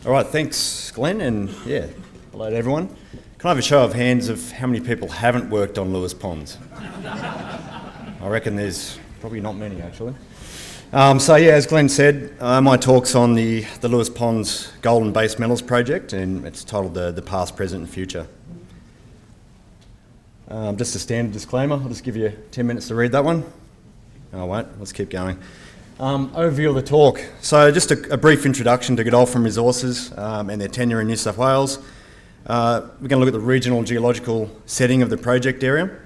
All right, thanks, Glenn, and yeah, hello to everyone. Can I have a show of hands of how many people haven't worked on Lewis Ponds? I reckon there's probably not many, actually. So yeah, as Glenn said, my talk's on the Lewis Ponds Gold and Base Metals project, and it's titled the Past, Present and Future. Just a standard disclaimer, I'll just give you 10 minutes to read that one. No, I won't, let's keep going. Overview of the talk. So just a brief introduction to Godolphin Resources and their tenure in New South Wales. We're going to look at the regional geological setting of the project area.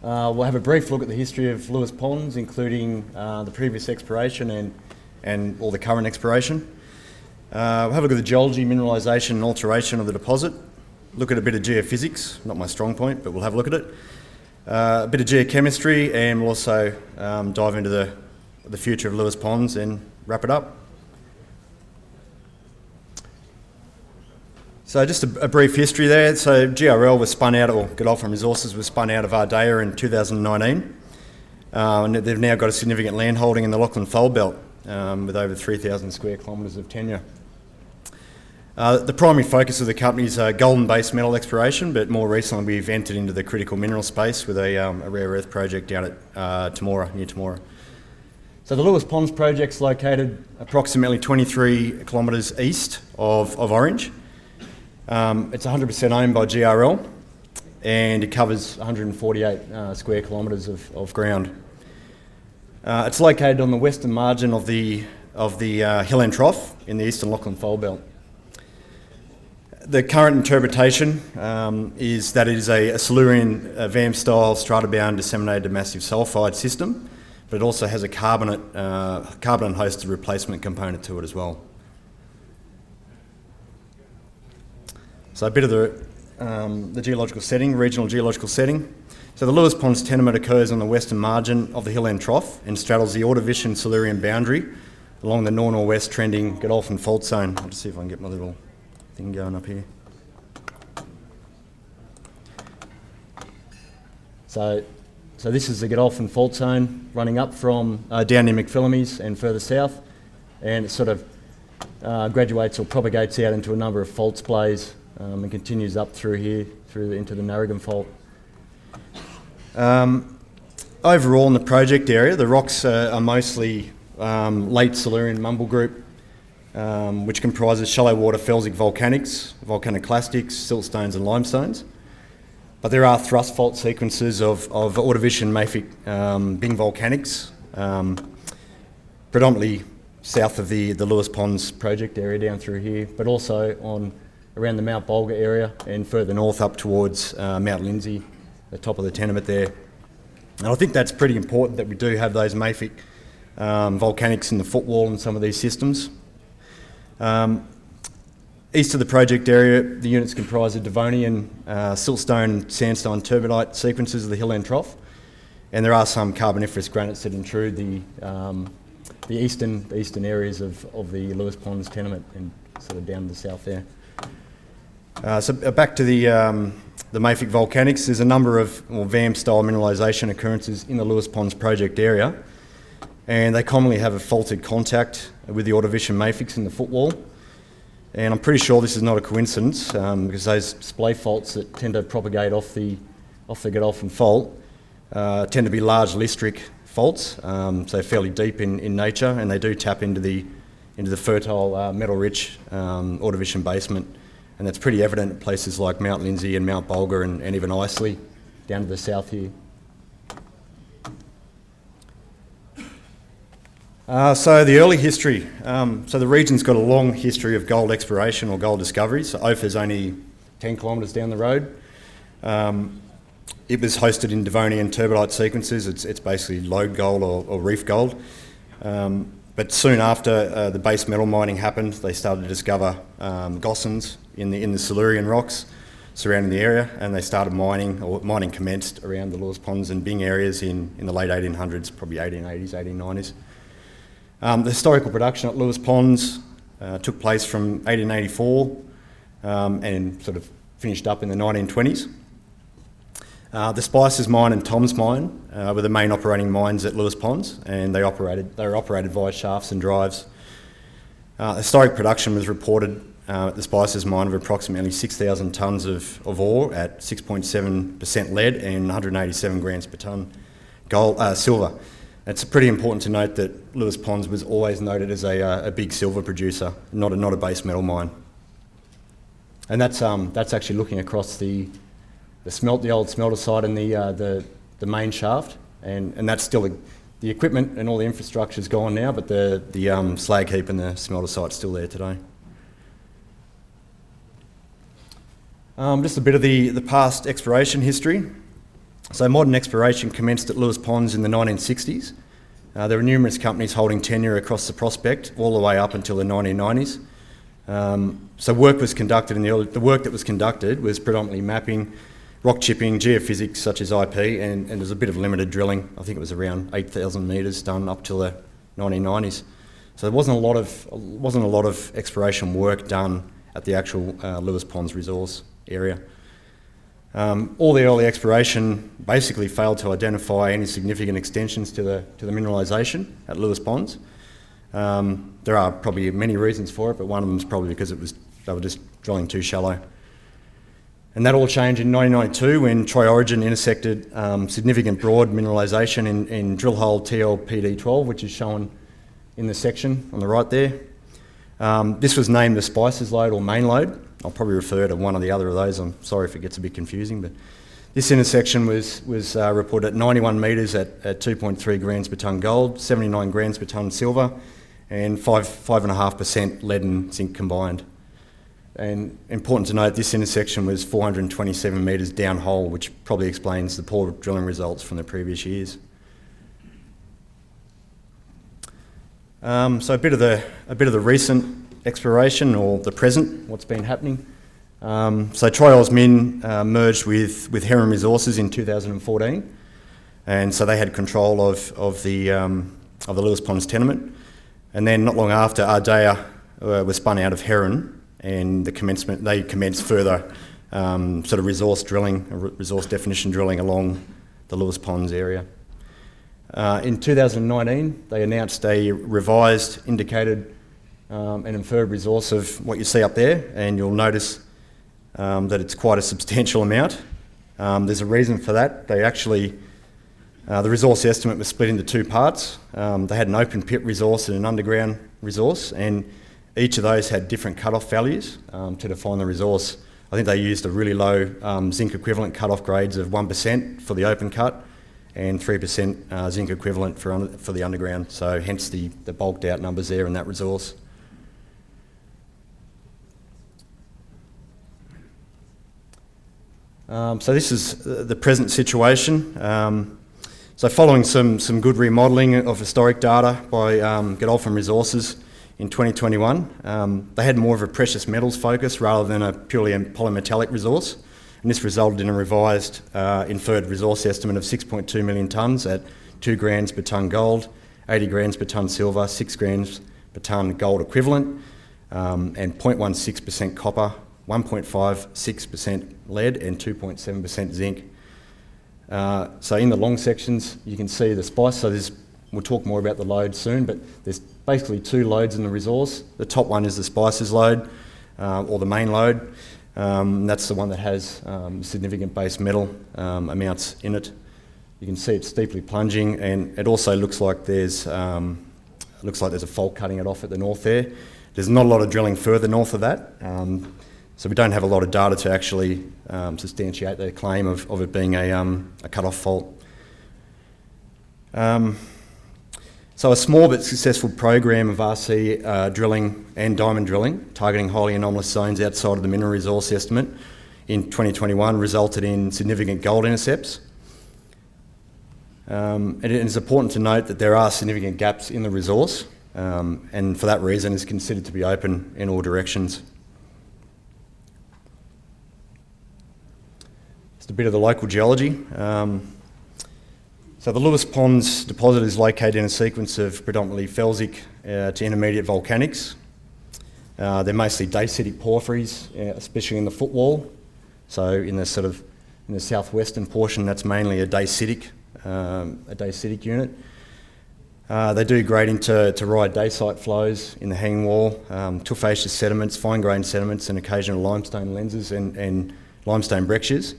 We'll have a brief look at the history of Lewis Ponds, including the previous exploration and all the current exploration. We'll have a look at the geology, mineralisation and alteration of the deposit. Look at a bit of geophysics, not my strong point, but we'll have a look at it. A bit of geochemistry, and we'll also dive into the future of Lewis Ponds and wrap it up. So just a brief history there. So GRL was spun out, or Godolphin Resources was spun out of Ardea in 2019. And they've now got a significant land holding in the Lachlan Fold Belt with over 3,000 square kilometres of tenure. The primary focus of the company is gold and base metal exploration, but more recently we've entered into the critical mineral space with a rare earth project down at Temora, near Temora. So the Lewis Ponds project's located approximately 23 kilometres east of Orange. It's 100% owned by GRL, and it covers 148 square kilometres of ground. It's located on the western margin of the hill and trough in the eastern Lachlan Fold Belt. The current interpretation is that it is a Silurian VAM-style strata-bound disseminated massive sulphide system, but it also has a carbonate-hosted replacement component to it as well. So a bit of the geological setting, regional geological setting. So the Lewis Ponds tenement occurs on the western margin of the hill and trough and straddles the Ordovician Silurian boundary along the north-northwest trending Godolphin fault zone. I'll just see if I can get my little thing going up here. So this is the Godolphin fault zone running up from down near McPhillamys and further south, and it sort of graduates or propagates out into a number of fault splays and continues up through here into the Narrogin Fault. Overall in the project area, the rocks are mostly late Silurian mumble group, which comprises shallow water felsic volcanics, volcanoclastics, siltstones and limestones. But there are thrust fault sequences of Ordovician mafic Bing volcanics, predominantly south of the Lewis Ponds project area down through here, but also around the Mount Bulga area and further north up towards Mount Lindsay, the top of the tenement there. And I think that's pretty important that we do have those mafic volcanics in the footwall in some of these systems. East of the project area, the units comprise of Devonian, siltstone and sandstone turbidite sequences of the hill and trough, and there are some carboniferous granites that intrude the eastern areas of the Lewis Ponds tenement and sort of down to the south there. So back to the mafic volcanics, there's a number of VAM-style mineralisation occurrences in the Lewis Ponds project area, and they commonly have a faulted contact with the Ordovician mafics in the footwall. And I'm pretty sure this is not a coincidence because those splay faults that tend to propagate off the Godolphin Fault tend to be large listric faults, so fairly deep in nature, and they do tap into the fertile metal-rich Ordovician basement, and that's pretty evident at places like Mount Lindsay and Mount Bulga and even Isley down to the south here. So the early history. So the region's got a long history of gold exploration or gold discoveries. So Ophir's only 10 kilometres down the road. It was hosted in Devonian turbidite sequences. It's basically lode gold or reef gold. But soon after the base metal mining happened, they started to discover gossans in the Silurian rocks surrounding the area, and they started mining commenced around the Lewis Ponds and Bing areas in the late 1800s, probably 1880s, 1890s. The historical production at Lewis Ponds took place from 1884 and sort of finished up in the 1920s. The Spices Mine and Tom's Mine were the main operating mines at Lewis Ponds, and they were operated via shafts and drives. Historic production was reported at the Spices mine of approximately 6,000 tonnes of ore at 6.7% lead and 187 grams per tonne silver. It's pretty important to note that Lewis Ponds was always noted as a big silver producer, not a base metal mine. And that's actually looking across the old smelter site and the main shaft, and that's still the equipment and all the infrastructure's gone now, but the slag heap and the smelter site's still there today. Just a bit of the past exploration history. So modern exploration commenced at Lewis Ponds in the 1960s. There were numerous companies holding tenure across the prospect all the way up until the 1990s. So work was conducted the work that was conducted was predominantly mapping, rock chipping, geophysics such as IP, and there's a bit of limited drilling. I think it was around 8,000 metres done up till the 1990s. So there wasn't a lot of exploration work done at the actual Lewis Ponds resource area. All the early exploration basically failed to identify any significant extensions to the mineralisation at Lewis Ponds. There are probably many reasons for it, but one of them is probably because they were just drilling too shallow. And that all changed in 1992 when Troy Origin intersected significant broad mineralisation in drill hole TLPD12, which is shown in the section on the right there. This was named the Spices lode or main lode. I'll probably refer to one or the other of those. I'm sorry if it gets a bit confusing, but this intersection was reported at 91 metres at 2.3 grams per tonne gold, 79 grams per tonne silver, and 5.5% lead and zinc combined. And important to note, this intersection was 427 metres downhole, which probably explains the poor drilling results from the previous years. So a bit of the recent exploration, or the present, what's been happening. So Troy Min merged with Heron Resources in 2014, and so they had control of the Lewis Ponds tenement. And then not long after, Ardea was spun out of Heron, and they commenced further sort of resource definition drilling along the Lewis Ponds area. In 2019, they announced a revised indicated and inferred resource of what you see up there, and you'll notice that it's quite a substantial amount. There's a reason for that. The resource estimate was split into two parts. They had an open pit resource and an underground resource, and each of those had different cut-off values to define the resource. I think they used a really low zinc equivalent cut-off grades of 1% for the open cut and 3% zinc equivalent for the underground, so hence the bulked out numbers there in that resource. So this is the present situation. So following some good remodelling of historic data by Godolphin Resources in 2021, they had more of a precious metals focus rather than a purely polymetallic resource, and this resulted in a revised inferred resource estimate of 6.2 million tonnes at 2 grams per tonne gold, 80 grams per tonne silver, 6 grams per tonne gold equivalent, and 0.16% copper, 1.56% lead and 2.7% zinc. So in the long sections you can see the spice, so we'll talk more about the lode soon, but there's basically two lodes in the resource. The top one is the Spices lode, or the main lode. That's the one that has significant base metal amounts in it. You can see it's steeply plunging, and it also looks like there's a fault cutting it off at the north there. There's not a lot of drilling further north of that, so we don't have a lot of data to actually substantiate the claim of it being a cut-off fault. So a small but successful program of RC drilling and diamond drilling, targeting highly anomalous zones outside of the mineral resource estimate in 2021 resulted in significant gold intercepts. And it is important to note that there are significant gaps in the resource, and for that reason is considered to be open in all directions. Just a bit of the local geology. So the Lewis Ponds deposit is located in a sequence of predominantly felsic to intermediate volcanics. They're mostly dacitic porphyries, especially in the footwall. So in the southwestern portion, that's mainly a dacitic unit. They do grade into ride dacite flows in the hanging wall, tufaceous sediments, fine-grained sediments, and occasional limestone lenses and limestone breccias.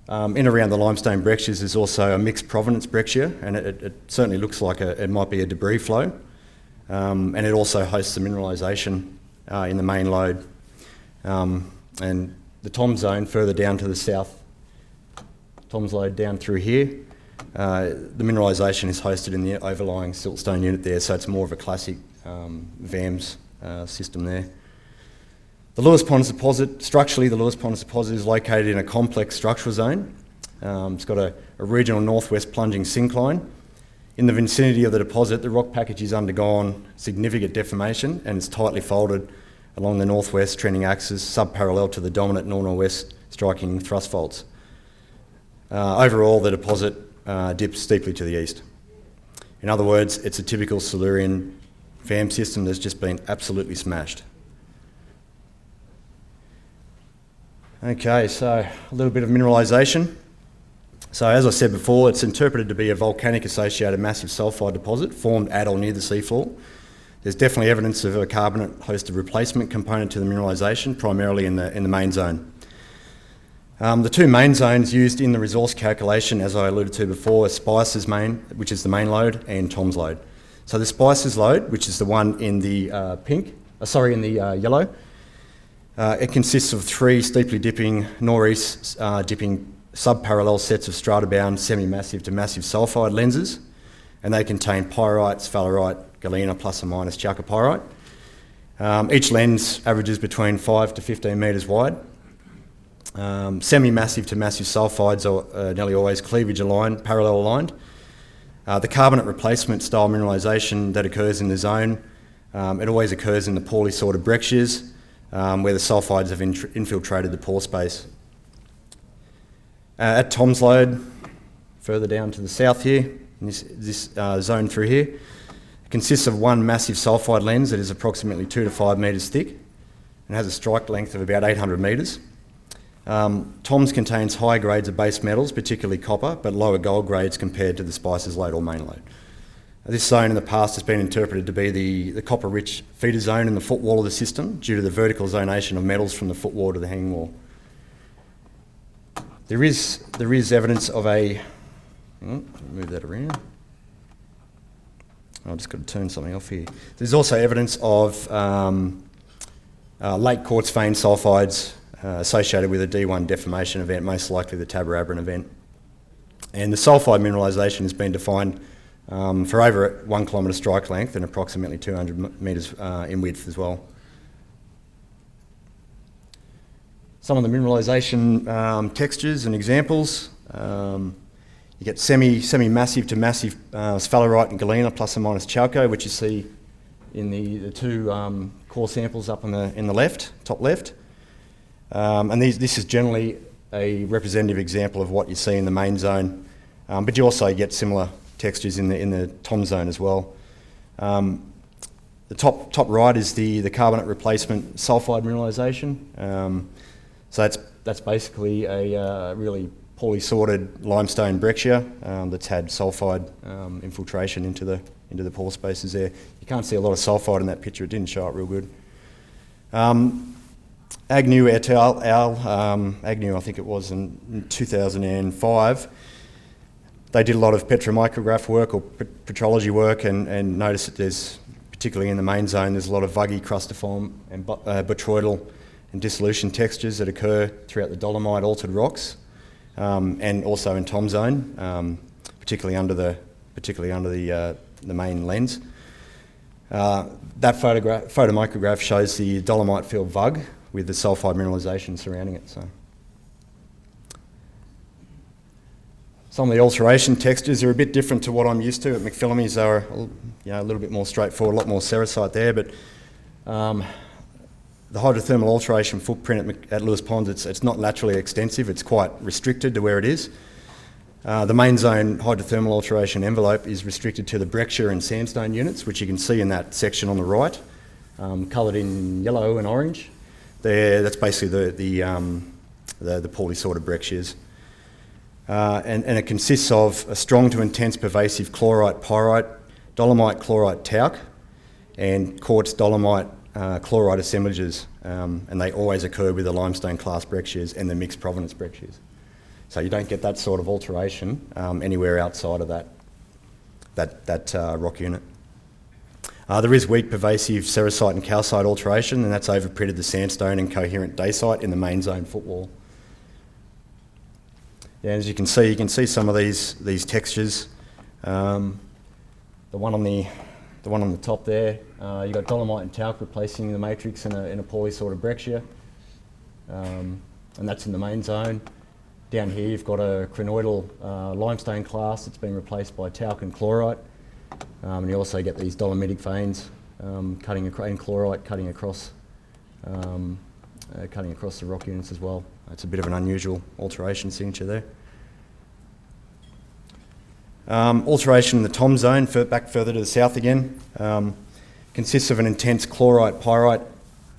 In and around the limestone breccias is also a mixed provenance breccia, and it certainly looks like it might be a debris flow. And it also hosts the mineralisation in the main lode. And the TOM zone further down to the south, TOM's lode down through here, the mineralisation is hosted in the overlying siltstone unit there, so it's more of a classic VAMS system there. The Lewis Pond deposit, structurally the Lewis Pond deposit is located in a complex structural zone. It's got a regional northwest plunging syncline. In the vicinity of the deposit, the rock package has undergone significant deformation and it's tightly folded along the northwest trending axis, subparallel to the dominant north-northwest striking thrust faults. Overall, the deposit dips steeply to the east. In other words, it's a typical Silurian VAM system that's just been absolutely smashed. Okay, so a little bit of mineralisation. So as I said before, it's interpreted to be a volcanic associated massive sulphide deposit formed at or near the seafloor. There's definitely evidence of a carbonate hosted replacement component to the mineralisation, primarily in the main zone. The two main zones used in the resource calculation, as I alluded to before, are Spice's main, which is the main lode, and Tom's lode. So the Spice's lode, which is the one in the yellow, it consists of three steeply dipping, northeast dipping subparallel sets of strata-bound semi-massive to massive sulphide lenses, and they contain pyrite, sphalerite, galena plus or minus chalcopyrite. Each lens averages between 5 to 15 metres wide. Semi-massive to massive sulphides are nearly always cleavage aligned, parallel aligned. The carbonate replacement style mineralisation that occurs in the zone, it always occurs in the poorly sorted breccias, where the sulphides have infiltrated the pore space. At Tom's lode, further down to the south here, in this zone through here, it consists of one massive sulphide lens that is approximately 2 to 5 metres thick and has a strike length of about 800 metres. Tom's contains high grades of base metals, particularly copper, but lower gold grades compared to the Spice's lode or main lode. This zone in the past has been interpreted to be the copper-rich feeder zone in the footwall of the system due to the vertical zonation of metals from the footwall to the hanging wall. There is evidence of a... move that around. I've just got to turn something off here. There's also evidence of late quartz vein sulphides associated with a D1 deformation event, most likely the Taberabran event. And the sulphide mineralisation has been defined for over 1 kilometre strike length and approximately 200 metres in width as well. Some of the mineralisation textures and examples. You get semi-massive to massive sphalerite and galena plus or minus chalco, which you see in the two core samples up in the left, top left. And this is generally a representative example of what you see in the main zone, but you also get similar textures in the Tom zone as well. The top right is the carbonate replacement sulphide mineralisation. So that's basically a really poorly sorted limestone breccia that's had sulphide infiltration into the pore spaces there. You can't see a lot of sulphide in that picture, it didn't show up real good. Agnew et al. Agnew, I think it was in 2005, they did a lot of petromicrograph work or petrology work and noticed that there's, particularly in the main zone, there's a lot of vuggy, crustiform and botryoidal and dissolution textures that occur throughout the dolomite altered rocks. And also in Tom zone, particularly under the main lens. That photomicrograph shows the dolomite field vug with the sulphide mineralisation surrounding it. So, some of the alteration textures are a bit different to what I'm used to. At McPhillamys are a little bit more straightforward, a lot more sericite there, but the hydrothermal alteration footprint at Lewis Pond, it's not laterally extensive, it's quite restricted to where it is. The main zone hydrothermal alteration envelope is restricted to the breccia and sandstone units, which you can see in that section on the right, coloured in yellow and orange. That's basically the poorly sorted breccias. And it consists of a strong to intense pervasive chlorite, pyrite, dolomite chlorite talc, and quartz dolomite chloride assemblages, and they always occur with the limestone class breccias and the mixed provenance breccias. So you don't get that sort of alteration anywhere outside of that rock unit. There is weak pervasive sericite and calcite alteration, and that's overprinted the sandstone and coherent dacite in the main zone footwall. Yeah, as you can see some of these textures. The one on the top there, you've got dolomite and talc replacing the matrix in a poorly sorted breccia, and that's in the main zone. Down here you've got a crinoidal limestone class that's been replaced by talc and chlorite, and you also get these dolomitic veins and chlorite cutting across the rock units as well. It's a bit of an unusual alteration signature there. Alteration in the TOM zone, back further to the south again, consists of an intense chlorite-pyrite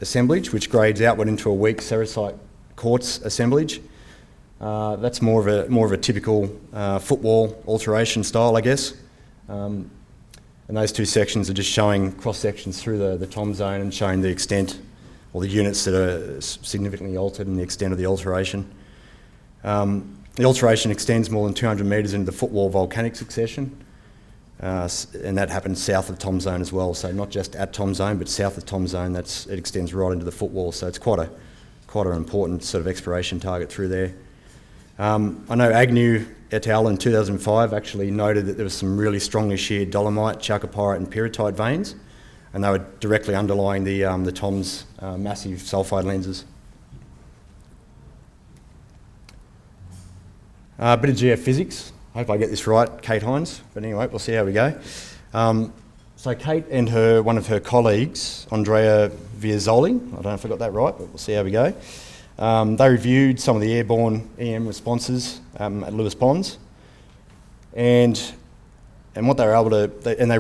assemblage which grades outward into a weak sericite quartz assemblage. That's more of a typical footwall alteration style, I guess. And those two sections are just showing cross sections through the TOM zone and showing the extent, or the units that are significantly altered and the extent of the alteration. The alteration extends more than 200 metres into the footwall volcanic succession, and that happens south of TOM zone as well. So not just at TOM zone, but south of TOM zone. It extends right into the footwall. So it's quite an important sort of exploration target through there. I know Agnew et al. In 2005 actually noted that there was some really strongly sheared dolomite, chalcopyrite, and pyrrhotite veins, and they were directly underlying the TOM's massive sulphide lenses. A bit of geophysics. I hope I get this right, Kate Hines. But anyway, we'll see how we go. So Kate and one of her colleagues, Andrea Viazzoli, I don't know if I got that right, but we'll see how we go. They reviewed some of the airborne EM responses at Lewis Ponds, and what they were able to, they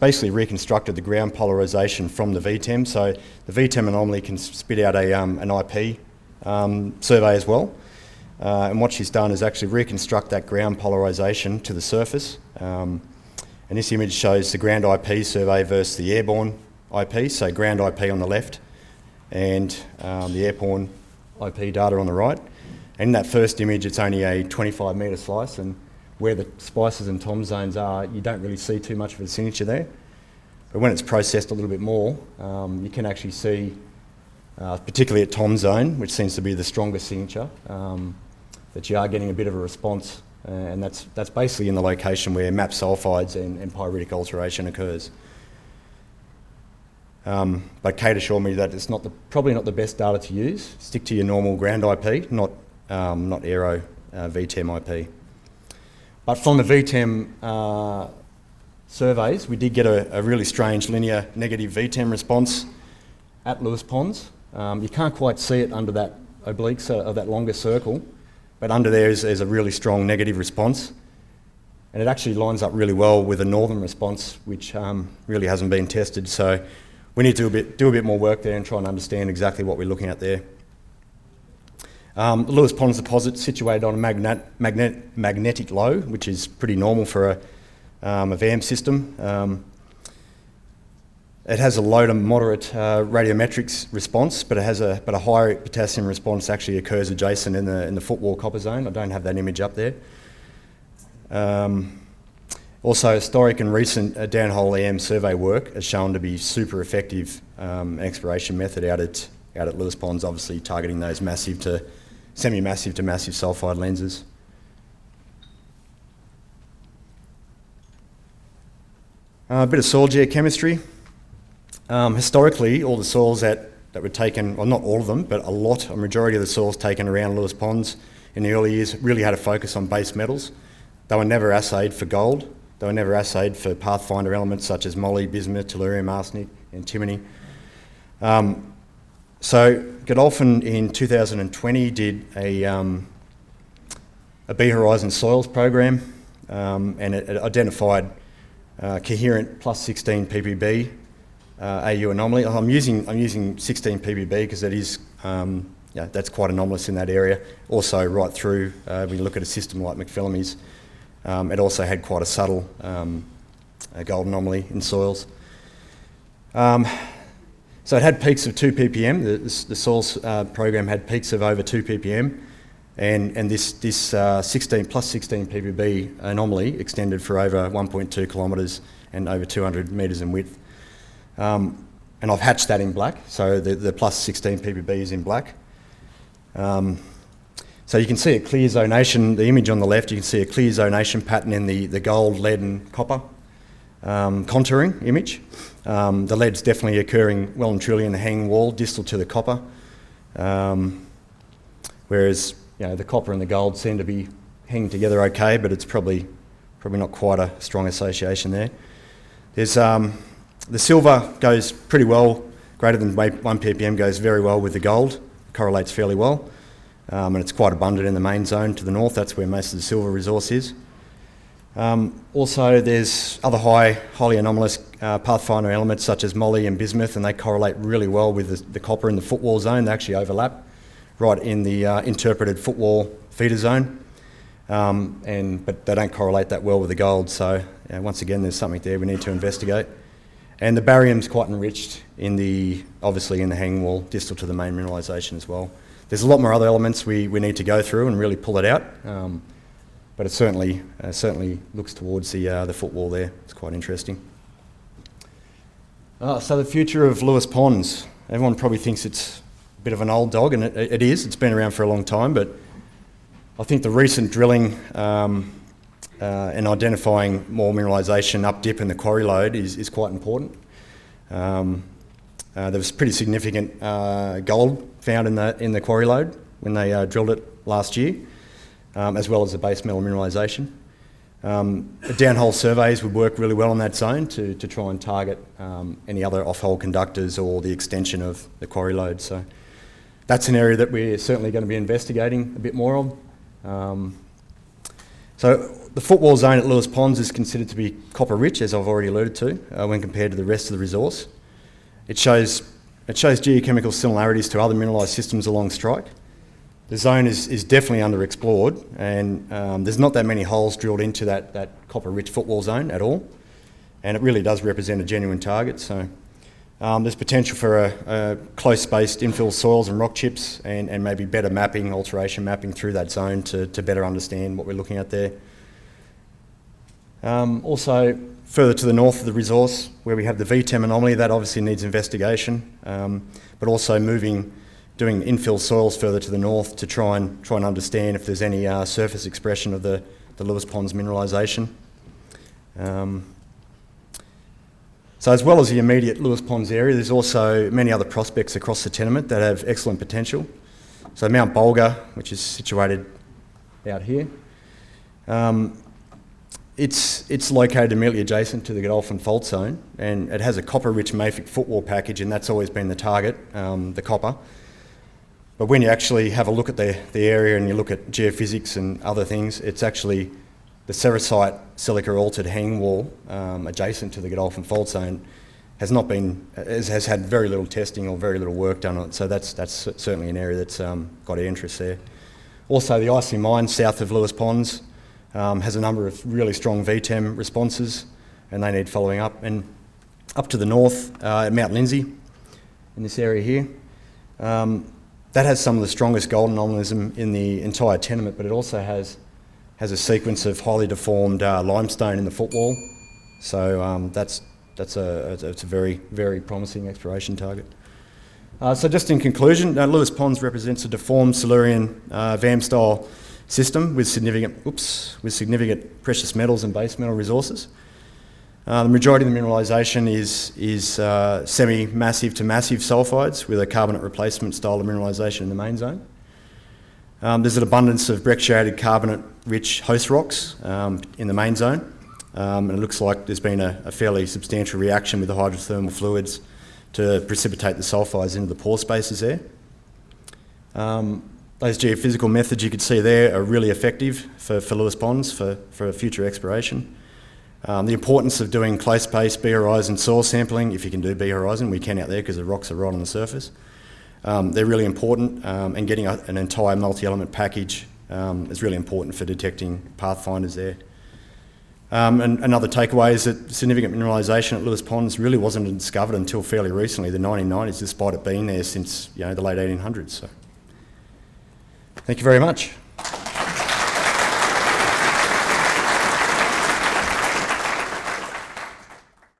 basically reconstructed the ground polarisation from the VTEM. So the VTEM anomaly can spit out an IP survey as well. And what she's done is actually reconstruct that ground polarisation to the surface. And this image shows the ground IP survey versus the airborne IP, so ground IP on the left and the airborne IP data on the right. And in that first image, it's only a 25 metre slice, and where the spices and TOM zones are, you don't really see too much of a signature there. But when it's processed a little bit more, you can actually see, particularly at TOM zone, which seems to be the strongest signature, that you are getting a bit of a response, and that's basically in the location where map sulphides and pyritic alteration occurs. But Kate assured me that it's probably not the best data to use. Stick to your normal ground IP, not aero VTEM IP. But from the VTEM surveys, we did get a really strange linear negative VTEM response at Lewis Ponds. You can't quite see it under that oblique, of that longer circle, but under there is a really strong negative response. And it actually lines up really well with a northern response, which really hasn't been tested. So we need to do a bit more work there and try and understand exactly what we're looking at there. The Lewis Ponds deposit situated on a magnetic low, which is pretty normal for a VAM system. It has a low to moderate radiometrics response, but a high potassium response actually occurs adjacent in the footwall copper zone. I don't have that image up there. Also, historic and recent downhole EM survey work has shown to be super effective exploration method out at Lewis Ponds, obviously targeting those massive to semi-massive to massive sulphide lenses. A bit of soil geochemistry. Historically, all the soils that were taken, well, not all of them, but a majority of the soils taken around Lewis Ponds in the early years really had a focus on base metals. They were never assayed for gold. They were never assayed for pathfinder elements such as moly, bismuth, tellurium, arsenic, antimony. So Godolphin in 2020 did a B Horizon soils program, and it identified coherent plus 16 ppb AU anomaly. I'm using 16 ppb because that is that's quite anomalous in that area. Also, right through when you look at a system like McPhillamy's, it also had quite a subtle gold anomaly in soils. So it had peaks of 2 ppm. The soils program had peaks of over 2 ppm, and this 16 plus 16 ppb anomaly extended for over 1.2 kilometres and over 200 metres in width. And I've hatched that in black, so the plus 16 ppb is in black. So you can see a clear zonation, the image on the left, you can see a clear zonation pattern in the gold, lead and copper contouring image. The lead's definitely occurring well and truly in the hanging wall, distal to the copper, whereas the copper and the gold seem to be hanging together okay, but it's probably not quite a strong association there. There's the silver goes pretty well, greater than 1 ppm goes very well with the gold, correlates fairly well, and it's quite abundant in the main zone to the north. That's where most of the silver resource is. Also, there's other highly anomalous pathfinder elements such as moly and bismuth, and they correlate really well with the copper in the footwall zone. They actually overlap right in the interpreted footwall feeder zone, but they don't correlate that well with the gold. So once again, there's something there we need to investigate. And the barium's quite enriched obviously in the hanging wall, distal to the main mineralisation as well. There's a lot more other elements we need to go through and really pull it out. But it certainly looks towards the footwall there. It's quite interesting. So the future of Lewis Ponds. Everyone probably thinks it's a bit of an old dog, and it is. It's been around for a long time, but I think the recent drilling and identifying more mineralisation up dip in the quarry lode is quite important. There was pretty significant gold found in the quarry lode when they drilled it last year. As well as the base metal mineralisation. The downhole surveys would work really well in that zone to try and target any other off-hole conductors or the extension of the quarry lode. So that's an area that we're certainly going to be investigating a bit more of. So the footwall zone at Lewis Ponds is considered to be copper rich, as I've already alluded to, when compared to the rest of the resource. It shows geochemical similarities to other mineralised systems along strike. The zone is definitely underexplored, and there's not that many holes drilled into that copper-rich footwall zone at all, and it really does represent a genuine target. So there's potential for a close-spaced infill soils and rock chips, and maybe better mapping, alteration mapping through that zone to better understand what we're looking at there. Also, further to the north of the resource, where we have the VTEM anomaly, that obviously needs investigation, but also doing infill soils further to the north to try and understand if there's any surface expression of the Lewis Ponds mineralisation. So as well as the immediate Lewis Ponds area, there's also many other prospects across the tenement that have excellent potential. So Mount Bulga, which is situated out here, it's located immediately adjacent to the Godolphin fault zone, and it has a copper-rich mafic footwall package, and that's always been the target, the copper. But when you actually have a look at the area and you look at geophysics and other things, it's actually the sericite silica-altered hanging wall adjacent to the Godolphin fault zone has had very little testing or very little work done on it. So that's certainly an area that's got interest there. Also, the Isley mine south of Lewis Ponds has a number of really strong VTEM responses, and they need following up. And up to the north at Mount Lindsay, in this area here, that has some of the strongest gold anomalism in the entire tenement, but it also has a sequence of highly deformed limestone in the footwall. So it's a very, very promising exploration target. So just in conclusion, Lewis Ponds represents a deformed Silurian VAM-style system with significant precious metals and base metal resources. The majority of the mineralisation is semi-massive to massive sulphides with a carbonate replacement style of mineralisation in the main zone. There's an abundance of brecciated carbonate-rich host rocks in the main zone, and it looks like there's been a fairly substantial reaction with the hydrothermal fluids to precipitate the sulphides into the pore spaces there. Those geophysical methods you could see there are really effective for Lewis Ponds for future exploration. The importance of doing close-spaced B-horizon soil sampling, if you can do B-horizon, we can out there because the rocks are right on the surface. They're really important, and getting an entire multi-element package is really important for detecting pathfinders there. And another takeaway is that significant mineralisation at Lewis Ponds really wasn't discovered until fairly recently, the 1990s, despite it being there since the late 1800s. So, thank you very much.